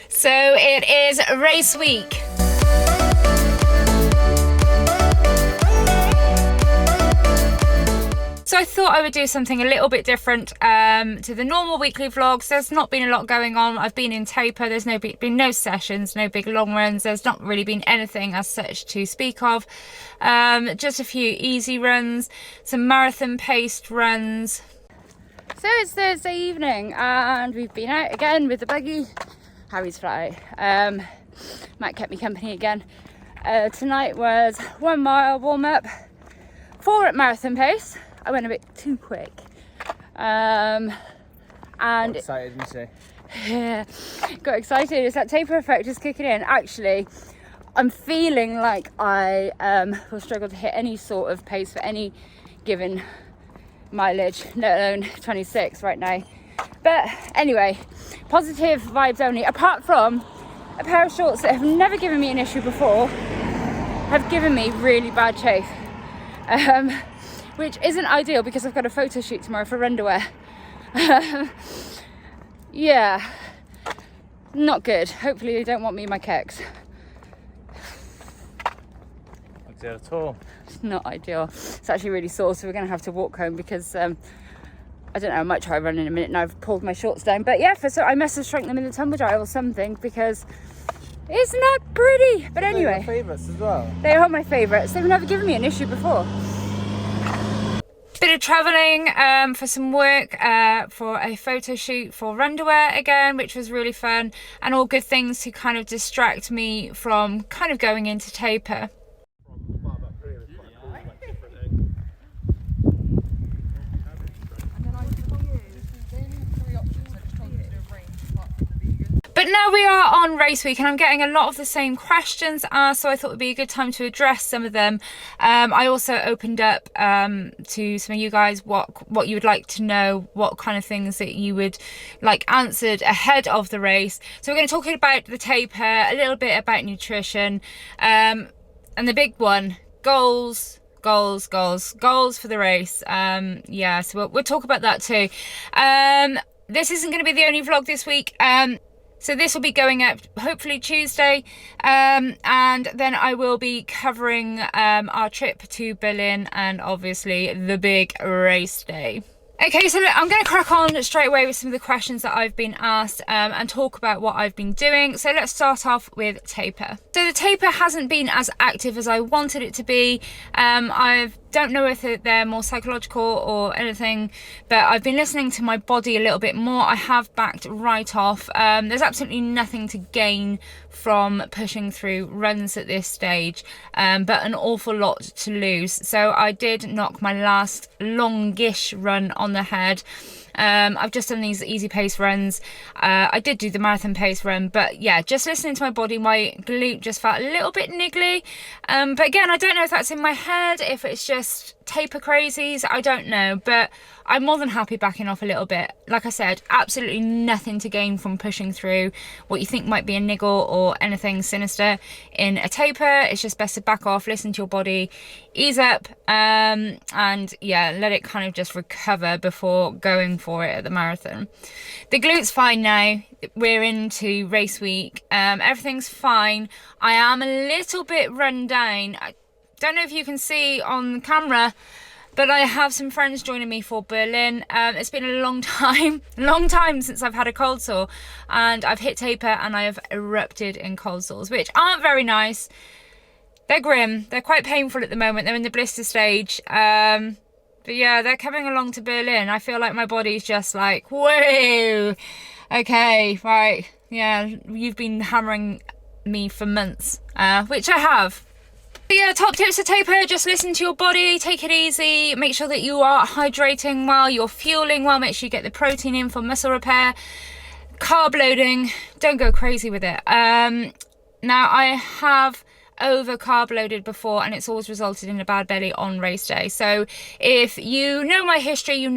So it is race week. So I thought I would do something a little bit different to the normal weekly vlogs. There's not been a lot going on. I've been in Taper. There's been no sessions, no big long runs. There's not really been anything as such to speak of. Just a few easy runs, some marathon paced runs. So it's Thursday evening and we've been out again with the buggy. Harry's flat out. Matt kept me company again. Tonight was 1 mile warm up, 4 at marathon pace. I went a bit too quick. And got excited, you say? Yeah, got excited. It's that taper effect just kicking in. Actually, I'm feeling like I will struggle to hit any sort of pace for any given mileage, let alone 26 right now. But anyway, positive vibes only. Apart from a pair of shorts that have never given me an issue before, have given me really bad chafe. Which isn't ideal because I've got a photo shoot tomorrow for underwear. Yeah, not good. Hopefully they don't want me in my kecks. Not ideal at all. It's not ideal. It's actually really sore, so we're going to have to walk home because I don't know, I might try run in a minute now. I've pulled my shorts down. But yeah, so I must have shrunk them in the tumble dryer or something because it's not pretty. But anyway. They're your favourites as well? They are my favourites. They've never given me an issue before. Bit of travelling for some work for a photo shoot for underwear again, which was really fun, and all good things to kind of distract me from kind of going into taper. But now we are on race week and I'm getting a lot of the same questions asked, so I thought it would be a good time to address some of them. I also opened up to some of you guys what you would like to know, what kind of things that you would like answered ahead of the race. So we're going to talk about the taper, a little bit about nutrition, and the big one, goals for the race. Yeah, so we'll talk about that too. This isn't going to be the only vlog this week. So this will be going up hopefully Tuesday, and then I will be covering our trip to Berlin and obviously the big race day. Okay, so look, I'm going to crack on straight away with some of the questions that I've been asked and talk about what I've been doing. So let's start off with taper. So the taper hasn't been as active as I wanted it to be. I don't know if they're more psychological or anything, but I've been listening to my body a little bit more. I have backed right off. There's absolutely nothing to gain from pushing through runs at this stage, but an awful lot to lose. So I did knock my last longish run on the head. I've just done these easy pace runs. I did do the marathon pace run, but yeah, just listening to my body, my glute just felt a little bit niggly. But again, I don't know if that's in my head, if it's just taper crazies, I don't know, but I'm more than happy backing off a little bit. Like I said, absolutely nothing to gain from pushing through what you think might be a niggle or anything sinister in a taper. It's just best to back off, listen to your body, ease up, and yeah, let it kind of just recover before going for it at the marathon. The glute's fine now. We're into race week. Everything's fine. I am a little bit run down. I don't know if you can see on camera, but I have some friends joining me for Berlin. It's been a long time since I've had a cold sore, and I've hit taper and I have erupted in cold sores, which aren't very nice. They're grim. They're quite painful at the moment. They're in the blister stage. But yeah, they're coming along to Berlin. I feel like my body's just like, whoa, okay, right. Yeah, you've been hammering me for months, which I have. But yeah, top tips to taper: just listen to your body, take it easy, make sure that you are hydrating while you're fueling well, make sure you get the protein in for muscle repair. Carb loading, don't go crazy with it. Now I have over carb loaded before, and it's always resulted in a bad belly on race day. So if you know my history, you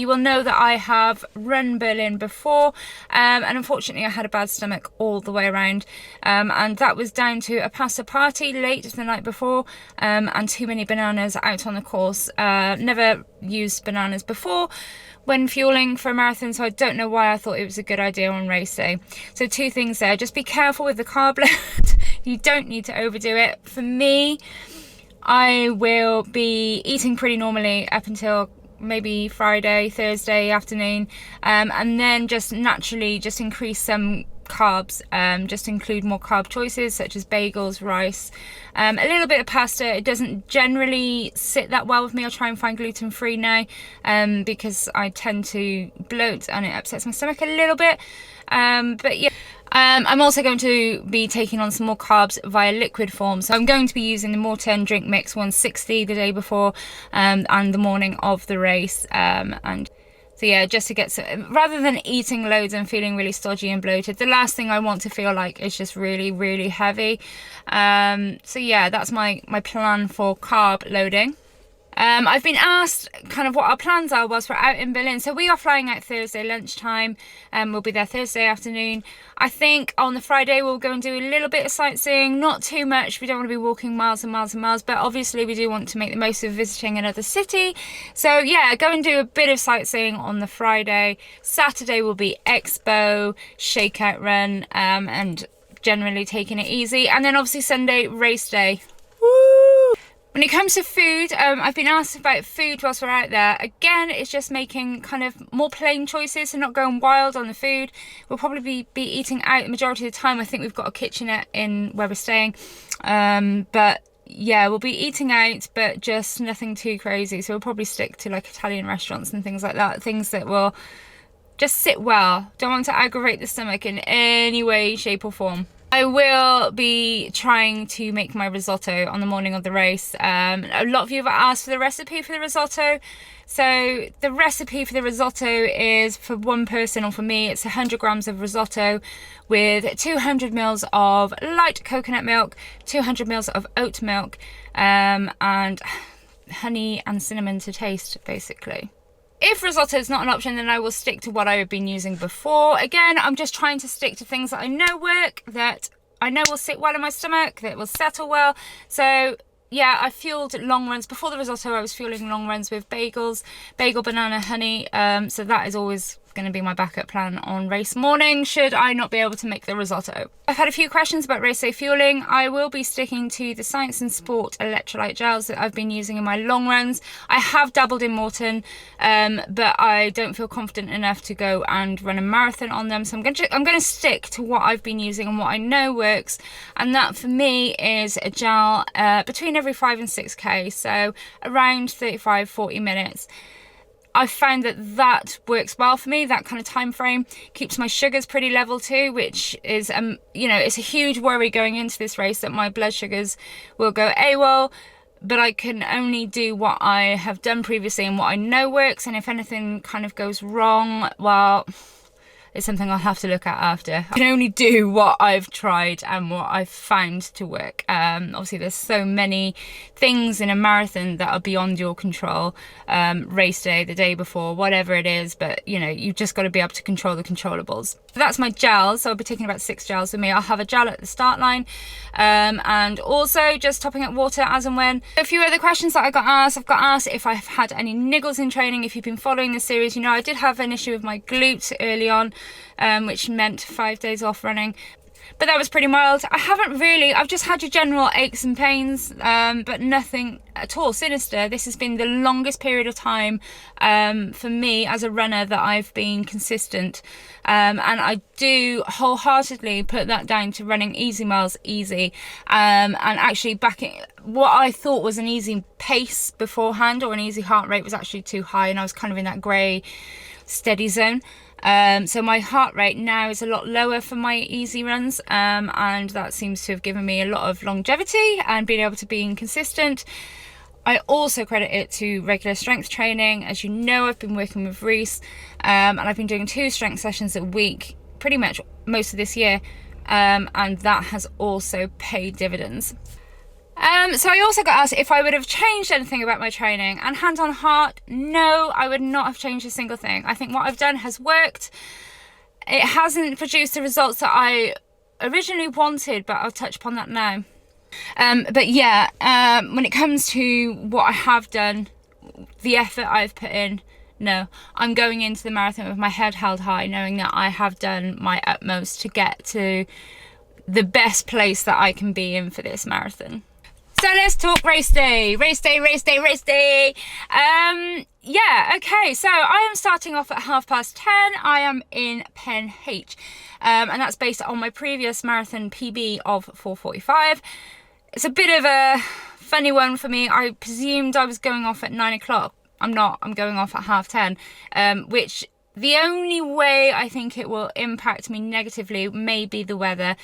will know that I have run Berlin before, and unfortunately I had a bad stomach all the way around, and that was down to a pasta party late the night before, and too many bananas out on the course. Never used bananas before when fueling for a marathon, so I don't know why I thought it was a good idea on race day. So 2 things there: just be careful with the carb load. You don't need to overdo it. For me, I will be eating pretty normally up until maybe Friday, Thursday afternoon, and then just naturally just increase some carbs, just include more carb choices such as bagels, rice, a little bit of pasta. It doesn't generally sit that well with me. I'll try and find gluten-free now, because I tend to bloat and it upsets my stomach a little bit, but yeah. I'm also going to be taking on some more carbs via liquid form. So I'm going to be using the Morten Drink Mix 160 the day before, and the morning of the race. And so yeah, just to get some, rather than eating loads and feeling really stodgy and bloated, the last thing I want to feel like is just really, really heavy. So yeah, that's my plan for carb loading. I've been asked kind of what our plans are whilst we're out in Berlin. So we are flying out Thursday lunchtime, and we'll be there Thursday afternoon. I think on the Friday we'll go and do a little bit of sightseeing, not too much. We don't want to be walking miles and miles and miles, but obviously we do want to make the most of visiting another city. So yeah, go and do a bit of sightseeing on the Friday. Saturday will be expo, shakeout run, and generally taking it easy. And then obviously Sunday, race day. Woo! When it comes to food, I've been asked about food whilst we're out there. Again, it's just making kind of more plain choices and not going wild on the food. We'll probably be eating out the majority of the time. I think we've got a kitchenette in where we're staying. But yeah, we'll be eating out, but just nothing too crazy. So we'll probably stick to like Italian restaurants and things like that. Things that will just sit well. Don't want to aggravate the stomach in any way, shape or form. I will be trying to make my risotto on the morning of the race. A lot of you have asked for the recipe for the risotto. So the recipe for the risotto is, for one person, or for me, it's 100 grams of risotto with 200 mils of light coconut milk, 200 mils of oat milk, and honey and cinnamon to taste, basically. If risotto is not an option, then I will stick to what I have been using before. Again, I'm just trying to stick to things that I know work, that I know will sit well in my stomach, that will settle well. So yeah, I fueled long runs. Before the risotto, I was fueling long runs with bagels, bagel, banana, honey. So that is always going to be my backup plan on race morning, should I not be able to make the risotto. I've had a few questions about race day fueling. I will be sticking to the Science and Sport electrolyte gels that I've been using in my long runs. I have dabbled in Morten, but I don't feel confident enough to go and run a marathon on them. So I'm going to stick to what I've been using and what I know works. And that for me is a gel between every 5 and 6K, so around 35-40 minutes. I found that works well for me, that kind of time frame. Keeps my sugars pretty level too, which is, it's a huge worry going into this race that my blood sugars will go AWOL, but I can only do what I have done previously and what I know works, and if anything kind of goes wrong, well, it's something I'll have to look at after. I can only do what I've tried and what I've found to work. Obviously there's so many things in a marathon that are beyond your control. Race day, the day before, whatever it is, but you've just got to be able to control the controllables. So that's my gels. So I'll be taking about 6 gels with me. I'll have a gel at the start line, and also just topping up water as and when. A few other questions that I've got asked if I've had any niggles in training. If you've been following the series, I did have an issue with my glute early on, which meant 5 days off running, but that was pretty mild. I've just had your general aches and pains, but nothing at all sinister. This has been the longest period of time for me as a runner that I've been consistent, and I do wholeheartedly put that down to running easy miles easy, and actually backing what I thought was an easy pace beforehand, or an easy heart rate, was actually too high, and I was kind of in that grey steady zone. So my heart rate now is a lot lower for my easy runs, and that seems to have given me a lot of longevity and being able to be consistent. I also credit it to regular strength training. As you know, I've been working with Reese, and I've been doing 2 strength sessions a week pretty much most of this year, and that has also paid dividends. So I also got asked if I would have changed anything about my training, and hand on heart, no, I would not have changed a single thing. I think what I've done has worked. It hasn't produced the results that I originally wanted, but I'll touch upon that now. But yeah, when it comes to what I have done, the effort I've put in, no, I'm going into the marathon with my head held high, knowing that I have done my utmost to get to the best place that I can be in for this marathon. So let's talk race day. Race day. Yeah, okay, so I am starting off at 10:30. I am in Pen H, and that's based on my previous marathon PB of 4:45. It's a bit of a funny one for me. I presumed I was going off at 9 o'clock. I'm not, I'm going off at 10:30, which the only way I think it will impact me negatively may be the weather.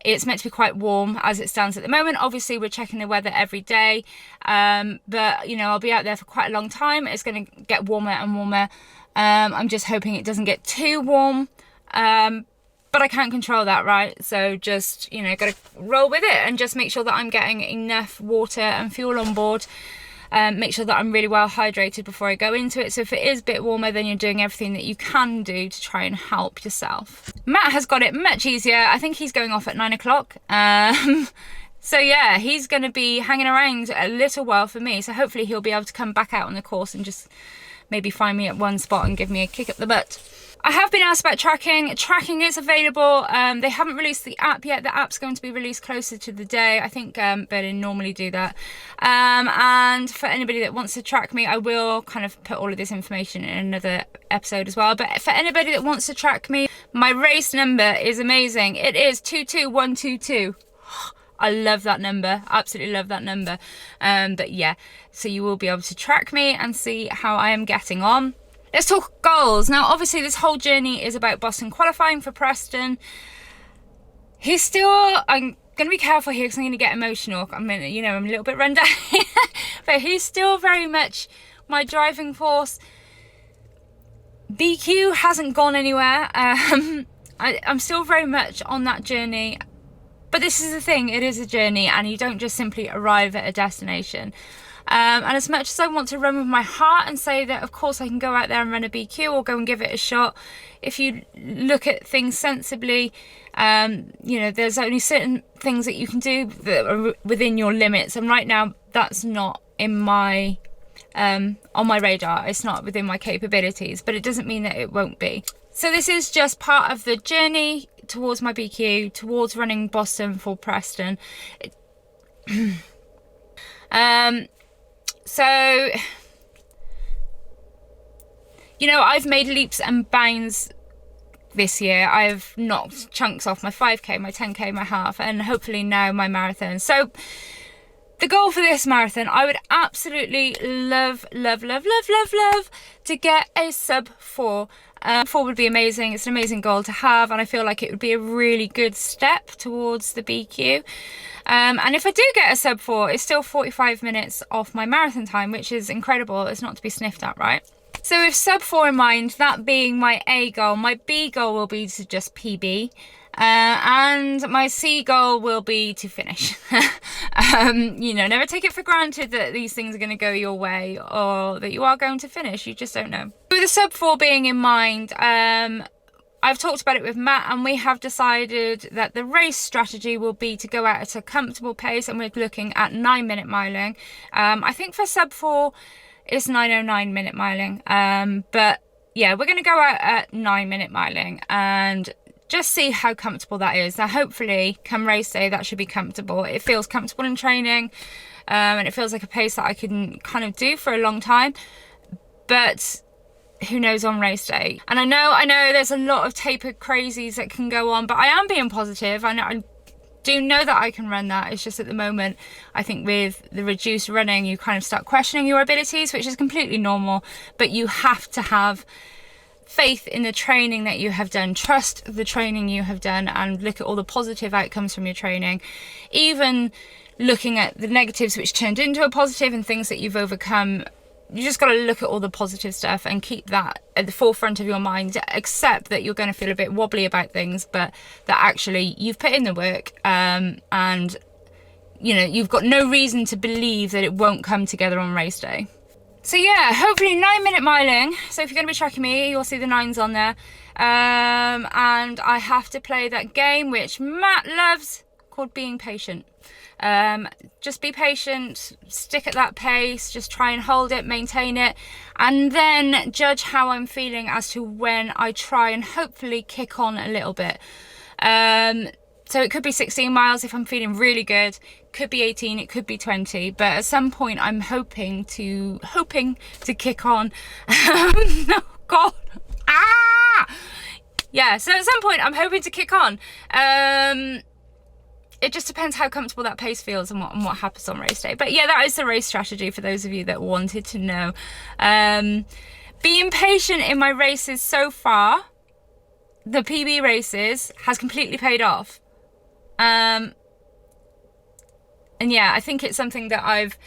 It's meant to be quite warm as it stands at the moment. Obviously, we're checking the weather every day, but you know, I'll be out there for quite a long time. It's going to get warmer and warmer. I'm just hoping it doesn't get too warm, but I can't control that, right? So just, you know, got to roll with it and just make sure that I'm getting enough water and fuel on board. Make sure that I'm really well hydrated before I go into it. So if it is a bit warmer, then you're doing everything that you can do to try and help yourself. Matt has got it much easier. I think he's going off at 9 o'clock. So yeah, he's going to be hanging around a little while for me. So hopefully he'll be able to come back out on the course and just maybe find me at one spot and give me a kick up the butt. I have been asked about tracking. Tracking is available. They haven't released the app yet. The app's going to be released closer to the day. I think Berlin normally do that. And for anybody that wants to track me, I will kind of put all of this information in another episode as well. But for anybody that wants to track me, my race number is amazing. It is 22122. I love that number. Absolutely love that number. But yeah, so you will be able to track me and see how I am getting on. Let's talk goals. Now, obviously, this whole journey is about Boston qualifying for Preston. I'm going to be careful here because I'm going to get emotional. I'm a little bit run down. But he's still very much my driving force. BQ hasn't gone anywhere. I'm still very much on that journey. But this is the thing, it is a journey, and you don't just simply arrive at a destination. And as much as I want to run with my heart and say that of course I can go out there and run a BQ or go and give it a shot, if you look at things sensibly, there's only certain things that you can do that are within your limits, and right now that's not in my on my radar. It's not within my capabilities, but it doesn't mean that it won't be. So this is just part of the journey towards my BQ, towards running Boston for Preston. So, I've made leaps and bounds this year. I've knocked chunks off my 5k, my 10k, my half, and hopefully now my marathon. So the goal for this marathon, I would absolutely love to get a sub 4. 4 would be amazing. It's an amazing goal to have, and I feel like it would be a really good step towards the BQ. And if I do get a sub 4, it's still 45 minutes off my marathon time, which is incredible. It's not to be sniffed at, right? So with sub 4 in mind, that being my A goal, my B goal will be to just PB. And my C goal will be to finish. Never take it for granted that these things are going to go your way or that you are going to finish. You just don't know. With the sub 4 being in mind, I've talked about it with Matt, and we have decided that the race strategy will be to go out at a comfortable pace, and we're looking at 9-minute miling. I think for sub 4 it's 9:09 minute miling. But yeah, we're going to go out at 9-minute miling and just see how comfortable that is. Now, hopefully, come race day, that should be comfortable. It feels comfortable in training, and it feels like a pace that I can kind of do for a long time. But who knows on race day? And I know there's a lot of tapered crazies that can go on, but I am being positive. I do know that I can run that. It's just at the moment, I think with the reduced running, you kind of start questioning your abilities, which is completely normal. But you have to have faith in the training that you have done, trust the training you have done, and look at all the positive outcomes from your training, even looking at the negatives which turned into a positive and things that you've overcome. You just got to look at all the positive stuff and keep that at the forefront of your mind. Accept that you're going to feel a bit wobbly about things, but that actually you've put in the work, and you know, you've got no reason to believe that it won't come together on race day. So yeah, hopefully 9-minute miling. So if you're going to be tracking me, you'll see the 9s on there. And I have to play that game which Matt loves, called Being Patient. Just be patient, stick at that pace, just try and hold it, maintain it, and then judge how I'm feeling as to when I try and hopefully kick on a little bit. So it could be 16 miles if I'm feeling really good, could be 18, it could be 20, but at some point I'm hoping to kick on. Oh God. Yeah, so at some point I'm hoping to kick on. It just depends how comfortable that pace feels and what happens on race day. But yeah, that is the race strategy for those of you that wanted to know. Being patient in my races so far, the PB races, has completely paid off. And yeah, I think it's something that I've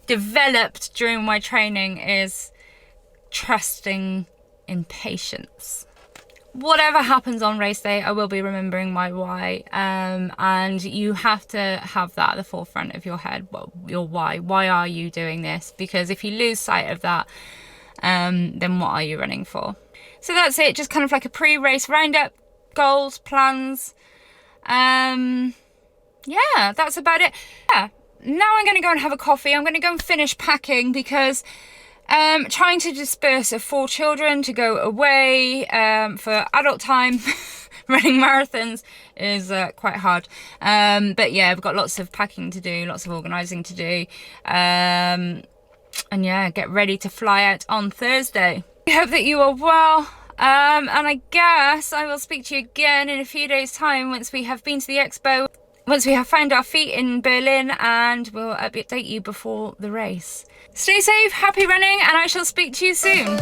developed during my training, is trusting in patience. Whatever happens on race day, I will be remembering my why, and you have to have that at the forefront of your head. Your why are you doing this? Because if you lose sight of that, then what are you running for? So that's it, just kind of like a pre-race roundup, goals, plans. Yeah, that's about it. Yeah, now I'm going to go and have a coffee. I'm going to go and finish packing, because trying to disperse 4 children to go away for adult time running marathons is quite hard. But yeah, I've got lots of packing to do, lots of organising to do. And yeah, get ready to fly out on Thursday. I hope that you are well. And I guess I will speak to you again in a few days' time once we have been to the expo, once we have found our feet in Berlin, and we'll update you before the race. Stay safe, happy running, and I shall speak to you soon.